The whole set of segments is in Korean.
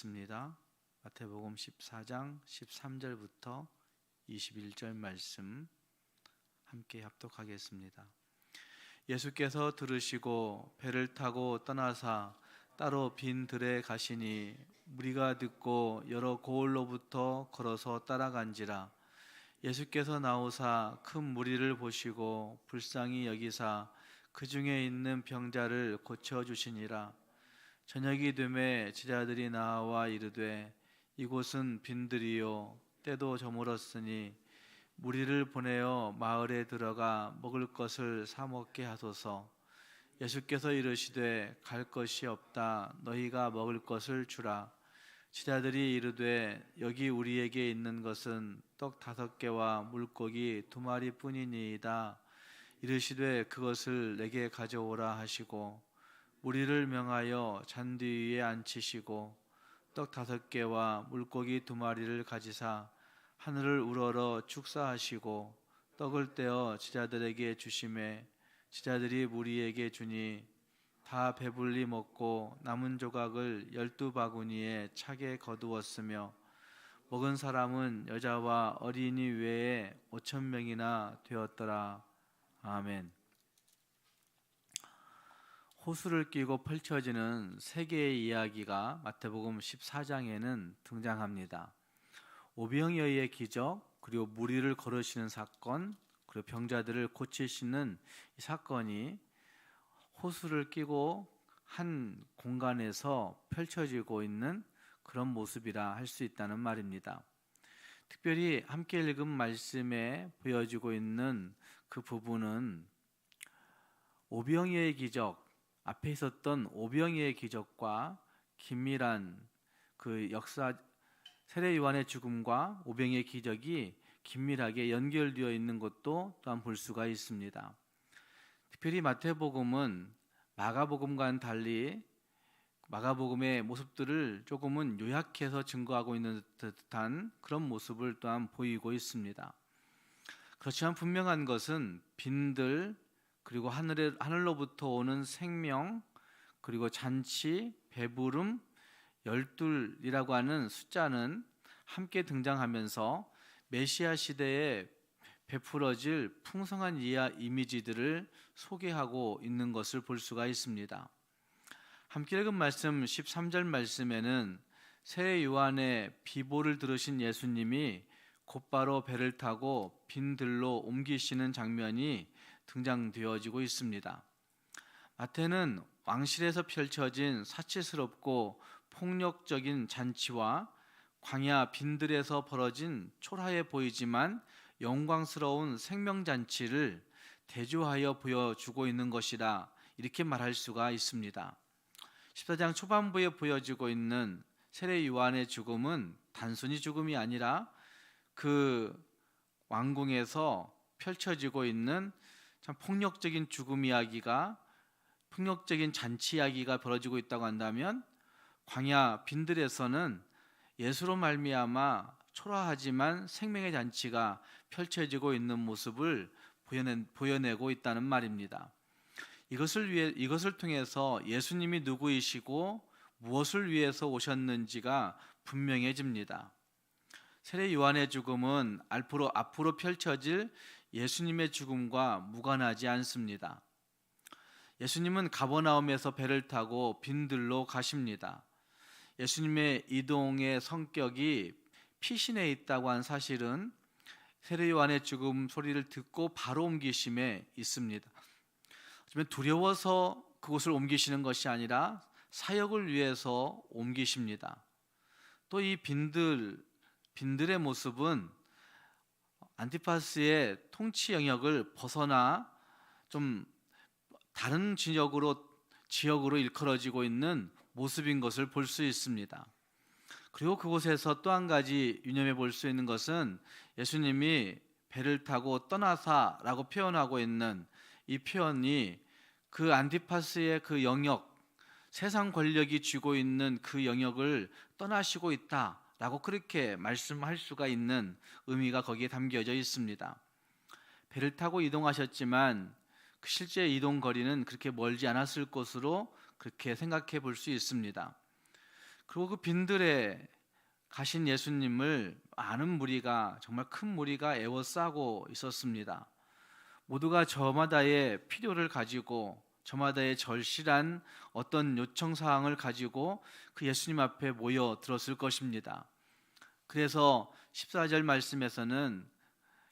읽겠습니다. 마태복음 14장 13절부터 21절 말씀 함께 합독하겠습니다. 예수께서 들으시고 배를 타고 떠나사 따로 빈 들에 가시니 무리가 듣고 여러 고을로부터 걸어서 따라간지라. 예수께서 나오사 큰 무리를 보시고 불쌍히 여기사 그 중에 있는 병자를 고쳐주시니라. 저녁이 되매 제자들이 나와 이르되 이곳은 빈들이요 때도 저물었으니 무리를 보내어 마을에 들어가 먹을 것을 사 먹게 하소서. 예수께서 이르시되 갈 것이 없다. 너희가 먹을 것을 주라. 제자들이 이르되 여기 우리에게 있는 것은 떡 5개와 물고기 2마리 뿐이니이다. 이르시되 그것을 내게 가져오라 하시고 무리를 명하여 잔디 위에 앉히시고 떡 5개와 물고기 2마리를 가지사 하늘을 우러러 축사하시고 떡을 떼어 제자들에게 주시매 제자들이 무리에게 주니 다 배불리 먹고 남은 조각을 12바구니에 차게 거두었으며 먹은 사람은 여자와 어린이 외에 5,000명이나 되었더라. 아멘. 호수를 끼고 펼쳐지는 세 개의 이야기가 마태복음 14장에는 등장합니다. 오병이어의 기적, 그리고 무리를 걸으시는 사건, 그리고 병자들을 고치시는 이 사건이 호수를 끼고 한 공간에서 펼쳐지고 있는 그런 모습이라 할 수 있다는 말입니다. 특별히 함께 읽은 말씀에 보여지고 있는 그 부분은 오병이어의 기적, 앞에 있었던 오병이어의 기적과 긴밀한 그 역사, 세례 요한의 죽음과 오병이어의 기적이 긴밀하게 연결되어 있는 것도 또한 볼 수가 있습니다. 특별히 마태복음은 마가복음과는 달리 마가복음의 모습들을 조금은 요약해서 증거하고 있는 듯한 그런 모습을 또한 보이고 있습니다. 그렇지만 분명한 것은 빈들, 그리고 하늘로부터 오는 생명, 그리고 잔치, 배부름, 12이라고 하는 숫자는 함께 등장하면서 메시아 시대에 베풀어질 풍성한 이미지들을 소개하고 있는 것을 볼 수가 있습니다. 함께 읽은 말씀 13절 말씀에는 세례 요한의 비보를 들으신 예수님이 곧바로 배를 타고 빈 들로 옮기시는 장면이 등장되어지고 있습니다. 마태는 왕실에서 펼쳐진 사치스럽고 폭력적인 잔치와 광야 빈들에서 벌어진 초라해 보이지만 영광스러운 생명잔치를 대조하여 보여주고 있는 것이라 이렇게 말할 수가 있습니다. 14장 초반부에 보여지고 있는 세례 요한의 죽음은 단순히 죽음이 아니라 그 왕궁에서 펼쳐지고 있는 참 폭력적인 죽음 이야기가, 폭력적인 잔치 이야기가 벌어지고 있다고 한다면 광야 빈들에서는 예수로 말미암아 초라하지만 생명의 잔치가 펼쳐지고 있는 모습을 보여내고 있다는 말입니다. 이것을 통해서 예수님이 누구이시고 무엇을 위해서 오셨는지가 분명해집니다. 세례 요한의 죽음은 앞으로 펼쳐질 예수님의 죽음과 무관하지 않습니다. 예수님은 가버나움에서 배를 타고 빈들로 가십니다. 예수님의 이동의 성격이 피신해 있다고 한 사실은 세례 요한의 죽음 소리를 듣고 바로 옮기심에 있습니다. 하지만 두려워서 그곳을 옮기시는 것이 아니라 사역을 위해서 옮기십니다. 또 이 빈들의 모습은 안티파스의 통치 영역을 벗어나 좀 다른 지역으로 일컬어지고 있는 모습인 것을 볼 수 있습니다. 그리고 그곳에서 또 한 가지 유념해 볼 수 있는 것은 예수님이 배를 타고 떠나사라고 표현하고 있는 이 표현이 그 안티파스의 그 영역, 세상 권력이 쥐고 있는 그 영역을 떠나시고 있다라고 그렇게 말씀할 수가 있는 의미가 거기에 담겨져 있습니다. 배를 타고 이동하셨지만 그 실제 이동 거리는 그렇게 멀지 않았을 것으로 그렇게 생각해 볼 수 있습니다. 그리고 그 빈들에 가신 예수님을 많은 무리가, 정말 큰 무리가 에워싸고 있었습니다. 모두가 저마다의 필요를 가지고, 저마다의 절실한 어떤 요청 사항을 가지고 그 예수님 앞에 모여 들었을 것입니다. 그래서 14절 말씀에서는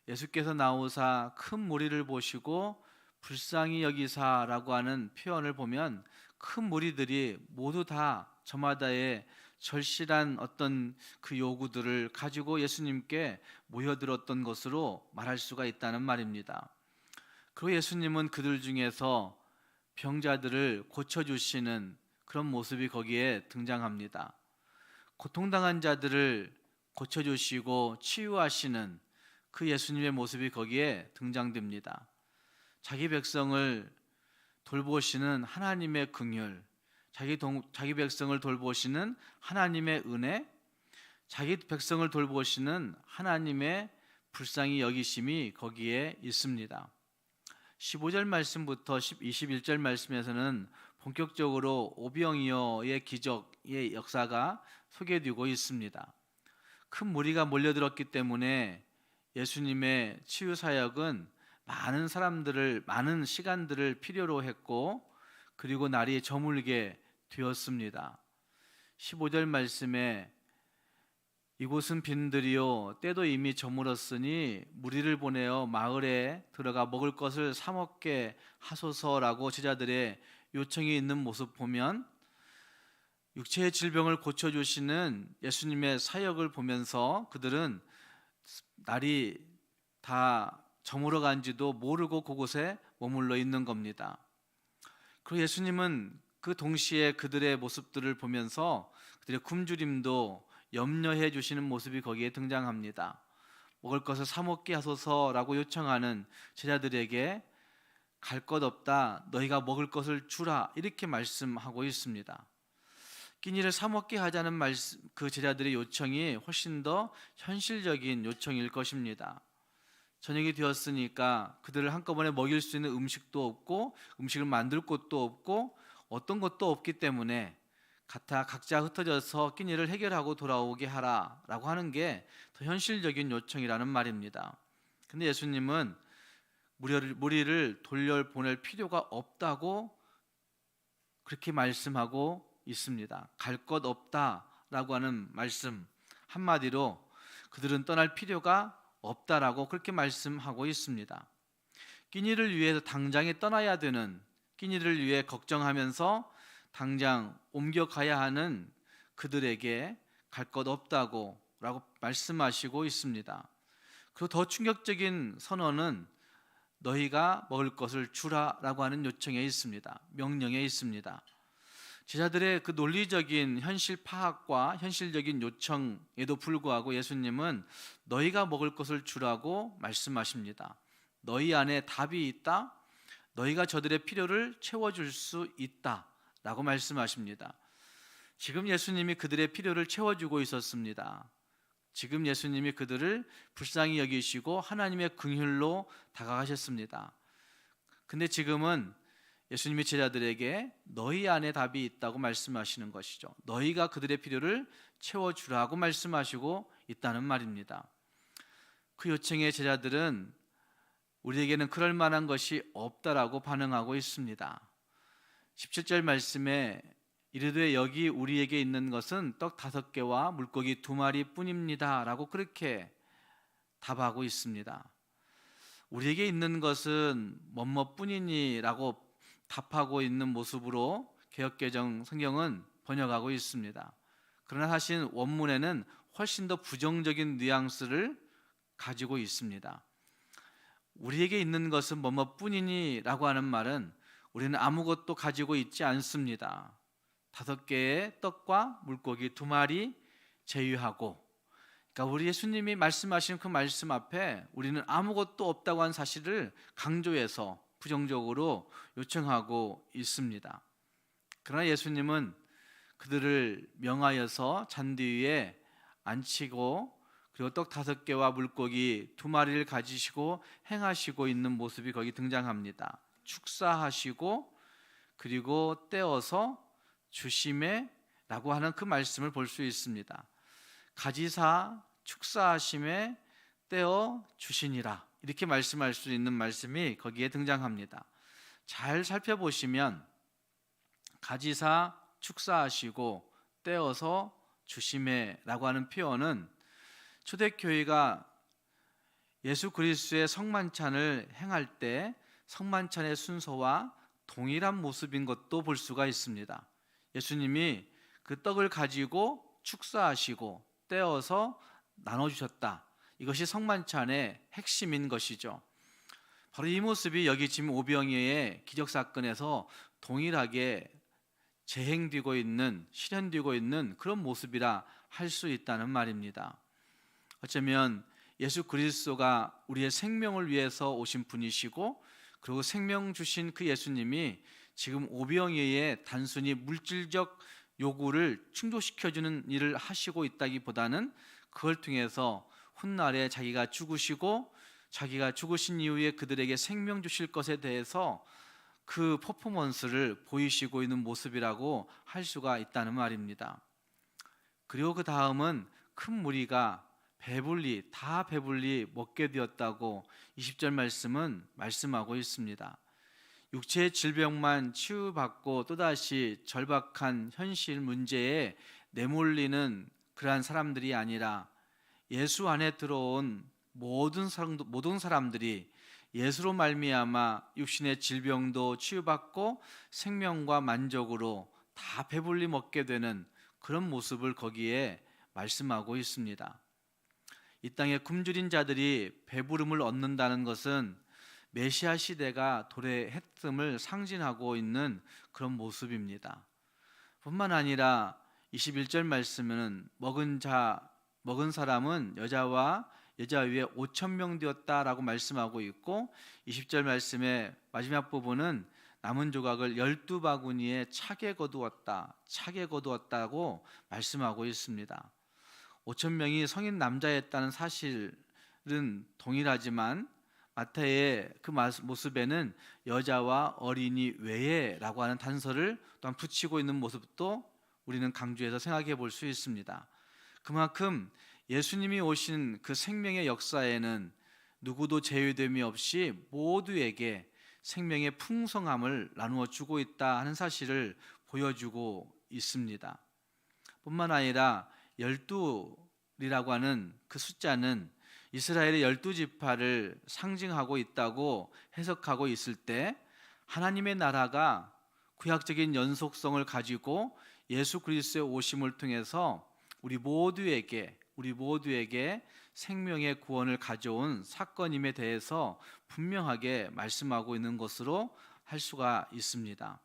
예수께서 나오사 큰 무리를 보시고 불쌍히 여기사라고 하는 표현을 보면, 큰 무리들이 모두 다 저마다의 절실한 어떤 그 요구들을 가지고 예수님께 모여들었던 것으로 말할 수가 있다는 말입니다. 그리고 예수님은 그들 중에서 병자들을 고쳐주시는 그런 모습이 거기에 등장합니다. 고통당한 자들을 고쳐주시고 치유하시는 그 예수님의 모습이 거기에 등장됩니다. 자기 백성을 돌보시는 하나님의 긍휼, 자기 백성을 돌보시는 하나님의 은혜, 자기 백성을 돌보시는 하나님의 불쌍히 여기심이 거기에 있습니다. 15절 말씀부터 21절 말씀에서는 본격적으로 오병이어의 기적의 역사가 소개되고 있습니다. 큰 무리가 몰려들었기 때문에 예수님의 치유 사역은 많은 사람들을, 많은 시간들을 필요로 했고, 그리고 날이 저물게 되었습니다. 15절 말씀에 이곳은 빈들이요 때도 이미 저물었으니 무리를 보내어 마을에 들어가 먹을 것을 사 먹게 하소서라고 제자들의 요청이 있는 모습 보면, 육체의 질병을 고쳐주시는 예수님의 사역을 보면서 그들은 날이 다 저물어간지도 모르고 그곳에 머물러 있는 겁니다. 그리고 예수님은 그 동시에 그들의 모습들을 보면서 그들의 굶주림도 염려해 주시는 모습이 거기에 등장합니다. 먹을 것을 사 먹게 하소서라고 요청하는 제자들에게 갈 것 없다, 너희가 먹을 것을 주라, 이렇게 말씀하고 있습니다. 끼니를 사 먹게 하자는 말씀, 그 제자들의 요청이 훨씬 더 현실적인 요청일 것입니다. 저녁이 되었으니까 그들을 한꺼번에 먹일 수 있는 음식도 없고, 음식을 만들 곳도 없고, 어떤 것도 없기 때문에 각자 흩어져서 끼니를 해결하고 돌아오게 하라라고 하는 게 더 현실적인 요청이라는 말입니다. 근데 예수님은 무리를 돌려보낼 필요가 없다고 그렇게 말씀하고 있습니다. 갈 것 없다라고 하는 말씀 한마디로 그들은 떠날 필요가 없다라고 그렇게 말씀하고 있습니다. 끼니를 위해서 당장에 떠나야 되는, 끼니를 위해 걱정하면서 당장 옮겨가야 하는 그들에게 갈 것 없다고 라고 말씀하시고 있습니다. 그리고 더 충격적인 선언은 너희가 먹을 것을 주라라고 하는 요청에 있습니다. 명령에 있습니다. 제자들의 그 논리적인 현실 파악과 현실적인 요청에도 불구하고 예수님은 너희가 먹을 것을 주라고 말씀하십니다. 너희 안에 답이 있다, 너희가 저들의 필요를 채워줄 수 있다 라고 말씀하십니다. 지금 예수님이 그들의 필요를 채워주고 있었습니다. 지금 예수님이 그들을 불쌍히 여기시고 하나님의 긍휼로 다가가셨습니다. 근데 지금은 예수님이 제자들에게 너희 안에 답이 있다고 말씀하시는 것이죠. 너희가 그들의 필요를 채워주라고 말씀하시고 있다는 말입니다. 그 요청에 제자들은 우리에게는 그럴 만한 것이 없다라고 반응하고 있습니다. 17절 말씀에 이르되 여기 우리에게 있는 것은 떡 5개와 물고기 2마리 뿐입니다 라고 그렇게 답하고 있습니다. 우리에게 있는 것은 뭐뭐뿐이니 라고 답하고 있는 모습으로 개역개정 성경은 번역하고 있습니다. 그러나 사실 원문에는 훨씬 더 부정적인 뉘앙스를 가지고 있습니다. 우리에게 있는 것은 뭐뭐뿐이니 라고 하는 말은 우리는 아무것도 가지고 있지 않습니다. 5개의 떡과 물고기 2마리 제휴하고, 그러니까 우리 예수님이 말씀하신 그 말씀 앞에 우리는 아무것도 없다고 한 사실을 강조해서 부정적으로 요청하고 있습니다. 그러나 예수님은 그들을 명하여서 잔디 위에 앉히고, 그리고 떡 5개와 물고기 2마리를 가지시고 행하시고 있는 모습이 거기 등장합니다. 축사하시고 그리고 떼어서 주심에 라고 하는 그 말씀을 볼 수 있습니다. 가지사 축사하심에 떼어 주시니라, 이렇게 말씀할 수 있는 말씀이 거기에 등장합니다. 잘 살펴보시면 가지사 축사하시고 떼어서 주심에라고 하는 표현은 초대교회가 예수 그리스도의 성만찬을 행할 때 성만찬의 순서와 동일한 모습인 것도 볼 수가 있습니다. 예수님이 그 떡을 가지고 축사하시고 떼어서 나눠주셨다. 이것이 성만찬의 핵심인 것이죠. 바로 이 모습이 여기 지금 오병이어의 기적사건에서 동일하게 재행되고 있는, 실현되고 있는 그런 모습이라 할 수 있다는 말입니다. 어쩌면 예수 그리스도가 우리의 생명을 위해서 오신 분이시고, 그리고 생명 주신 그 예수님이 지금 오병이어의 단순히 물질적 요구를 충족시켜주는 일을 하시고 있다기보다는 그걸 통해서 훗날에 자기가 죽으시고 자기가 죽으신 이후에 그들에게 생명 주실 것에 대해서 그 퍼포먼스를 보이시고 있는 모습이라고 할 수가 있다는 말입니다. 그리고 그 다음은 큰 무리가 다 배불리 먹게 되었다고 20절 말씀은 말씀하고 있습니다. 육체의 질병만 치유받고 또다시 절박한 현실 문제에 내몰리는 그러한 사람들이 아니라 예수 안에 들어온 모든 사람들이 예수로 말미암아 육신의 질병도 치유받고 생명과 만족으로 다 배불리 먹게 되는 그런 모습을 거기에 말씀하고 있습니다. 이 땅에 굶주린 자들이 배부름을 얻는다는 것은 메시아 시대가 도래했음을 상징하고 있는 그런 모습입니다. 뿐만 아니라 21절 말씀은 먹은 사람은 여자와 여자 위에 5,000명 되었다라고 말씀하고 있고, 20절 말씀의 마지막 부분은 남은 조각을 12바구니에 차게 거두었다고 말씀하고 있습니다. 5,000명이 성인 남자였다는 사실은 동일하지만 마태의 그 모습에는 여자와 어린이 외에라고 하는 단서를 또한 붙이고 있는 모습도 우리는 강조해서 생각해 볼 수 있습니다. 그만큼 예수님이 오신 그 생명의 역사에는 누구도 제외됨이 없이 모두에게 생명의 풍성함을 나누어 주고 있다 하는 사실을 보여주고 있습니다. 뿐만 아니라 12이라고 하는 그 숫자는 이스라엘의 12지파를 상징하고 있다고 해석하고 있을 때, 하나님의 나라가 구약적인 연속성을 가지고 예수 그리스도의 오심을 통해서 우리 모두에게 생명의 구원을 가져온 사건임에 대해서 분명하게 말씀하고 있는 것으로 할 수가 있습니다.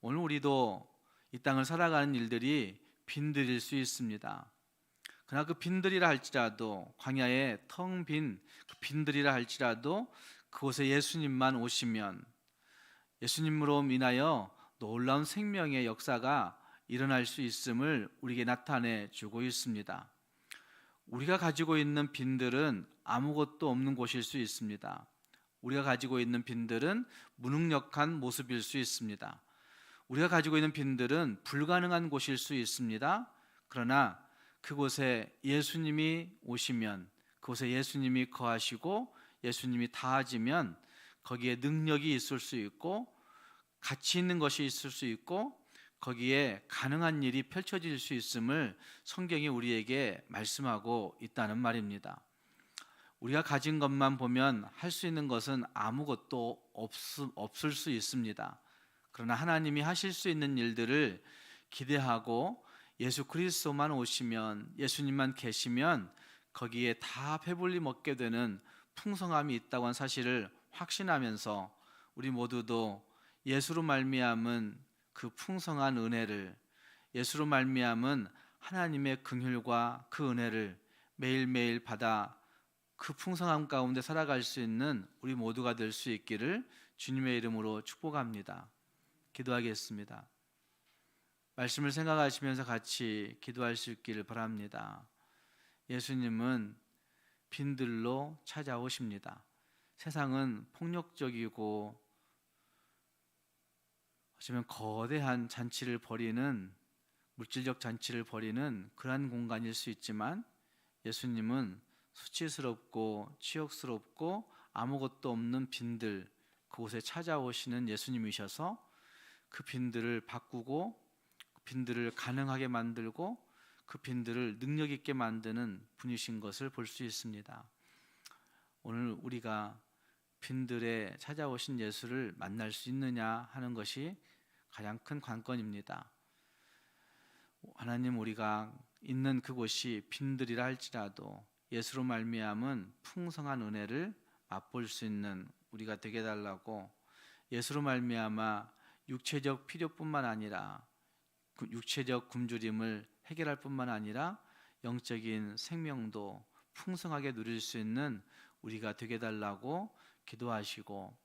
오늘 우리도 이 땅을 살아가는 일들이 빈들일 수 있습니다. 그러나 그 빈들이라 할지라도, 광야에 텅 빈 그 빈들이라 할지라도 그곳에 예수님만 오시면 예수님으로 인하여 놀라운 생명의 역사가 일어날 수 있음을 우리에게 나타내 주고 있습니다. 우리가 가지고 있는 빈들은 아무것도 없는 곳일 수 있습니다. 우리가 가지고 있는 빈들은 무능력한 모습일 수 있습니다. 우리가 가지고 있는 빈들은 불가능한 곳일 수 있습니다. 그러나 그곳에 예수님이 오시면, 그곳에 예수님이 거하시고 예수님이 다하시면 거기에 능력이 있을 수 있고 가치 있는 것이 있을 수 있고 거기에 가능한 일이 펼쳐질 수 있음을 성경이 우리에게 말씀하고 있다는 말입니다. 우리가 가진 것만 보면 할 수 있는 것은 아무것도 없을 수 있습니다. 그러나 하나님이 하실 수 있는 일들을 기대하고 예수 그리스도만 오시면, 예수님만 계시면 거기에 다 배불리 먹게 되는 풍성함이 있다고 하는 사실을 확신하면서 우리 모두도 예수로 말미암은 그 풍성한 은혜를, 예수로 말미암은 하나님의 긍휼과 그 은혜를 매일매일 받아 그 풍성함 가운데 살아갈 수 있는 우리 모두가 될 수 있기를 주님의 이름으로 축복합니다. 기도하겠습니다. 말씀을 생각하시면서 같이 기도할 수 있기를 바랍니다. 예수님은 빈들로 찾아오십니다. 세상은 폭력적이고 어쩌면 거대한 잔치를 벌이는 물질적 잔치를 벌이는 그러한 공간일 수 있지만 예수님은 수치스럽고 치욕스럽고 아무것도 없는 빈들, 그곳에 찾아오시는 예수님이셔서 그 빈들을 바꾸고 빈들을 가능하게 만들고 그 빈들을 능력 있게 만드는 분이신 것을 볼 수 있습니다. 오늘 우리가 빈들에 찾아오신 예수를 만날 수 있느냐 하는 것이 가장 큰 관건입니다. 하나님, 우리가 있는 그곳이 빈들이라 할지라도 예수로 말미암은 풍성한 은혜를 맛볼 수 있는 우리가 되게 해달라고, 예수로 말미암아 육체적 필요뿐만 아니라 육체적 굶주림을 해결할 뿐만 아니라 영적인 생명도 풍성하게 누릴 수 있는 우리가 되게 해달라고 기도하시고,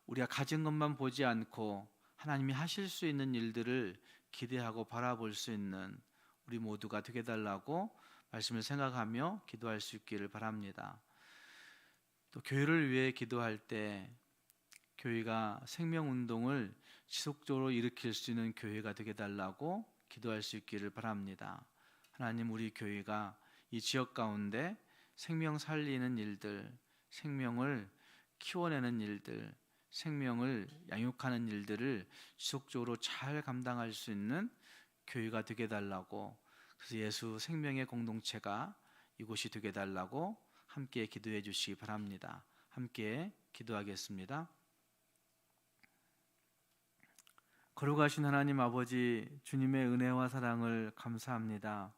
우리가 가진 것만 보지 않고 하나님이 하실 수 있는 일들을 기대하고 바라볼 수 있는 우리 모두가 되게 해달라고 말씀을 생각하며 기도할 수 있기를 바랍니다. 또 교회를 위해 기도할 때 교회가 생명운동을 지속적으로 일으킬 수 있는 교회가 되게 해달라고 기도할 수 있기를 바랍니다. 하나님, 우리 교회가 이 지역 가운데 생명 살리는 일들, 생명을 키워내는 일들, 생명을 양육하는 일들을 지속적으로 잘 감당할 수 있는 교회가 되게 해달라고, 그래서 예수 생명의 공동체가 이곳이 되게 해달라고 함께 기도해 주시기 바랍니다. 함께 기도하겠습니다. 거룩하신 하나님 아버지, 주님의 은혜와 사랑을 감사합니다.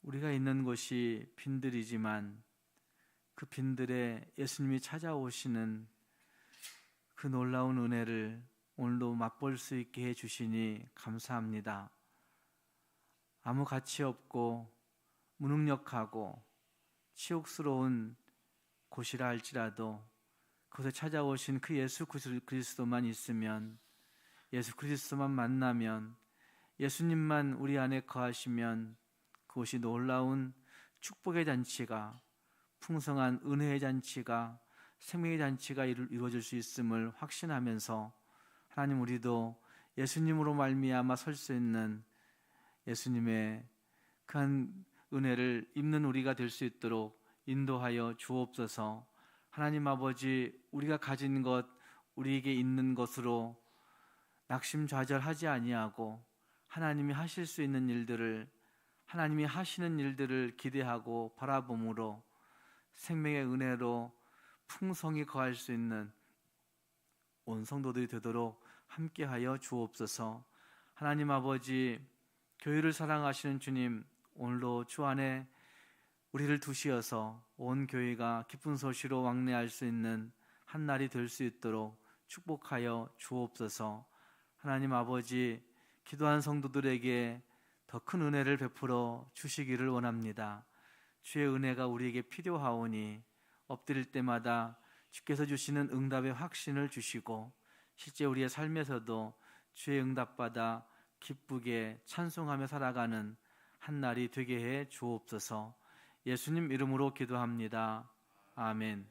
우리가 있는 곳이 빈들이지만 그 빈들에 예수님이 찾아오시는 그 놀라운 은혜를 오늘도 맛볼 수 있게 해주시니 감사합니다. 아무 가치 없고 무능력하고 치욕스러운 곳이라 할지라도 그곳에 찾아오신 그 예수 그리스도만 있으면, 예수 그리스도만 만나면, 예수님만 우리 안에 거하시면 그곳이 놀라운 축복의 잔치가, 풍성한 은혜의 잔치가, 생명의 잔치가 이루어질 수 있음을 확신하면서 하나님, 우리도 예수님으로 말미암아 설 수 있는 예수님의 그 은혜를 입는 우리가 될 수 있도록 인도하여 주옵소서. 하나님 아버지, 우리가 가진 것, 우리에게 있는 것으로 낙심좌절하지 아니하고 하나님이 하실 수 있는 일들을, 하나님이 하시는 일들을 기대하고 바라봄으로 생명의 은혜로 풍성히 거할 수 있는 온 성도들이 되도록 함께하여 주옵소서. 하나님 아버지, 교회를 사랑하시는 주님, 오늘도 주 안에 우리를 두시어서 온 교회가 기쁜 소식으로 왕래할 수 있는 한 날이 될 수 있도록 축복하여 주옵소서. 하나님 아버지, 기도한 성도들에게 더 큰 은혜를 베풀어 주시기를 원합니다. 주의 은혜가 우리에게 필요하오니 엎드릴 때마다 주께서 주시는 응답의 확신을 주시고 실제 우리의 삶에서도 주의 응답받아 기쁘게 찬송하며 살아가는 한 날이 되게 해 주옵소서. 예수님 이름으로 기도합니다. 아멘.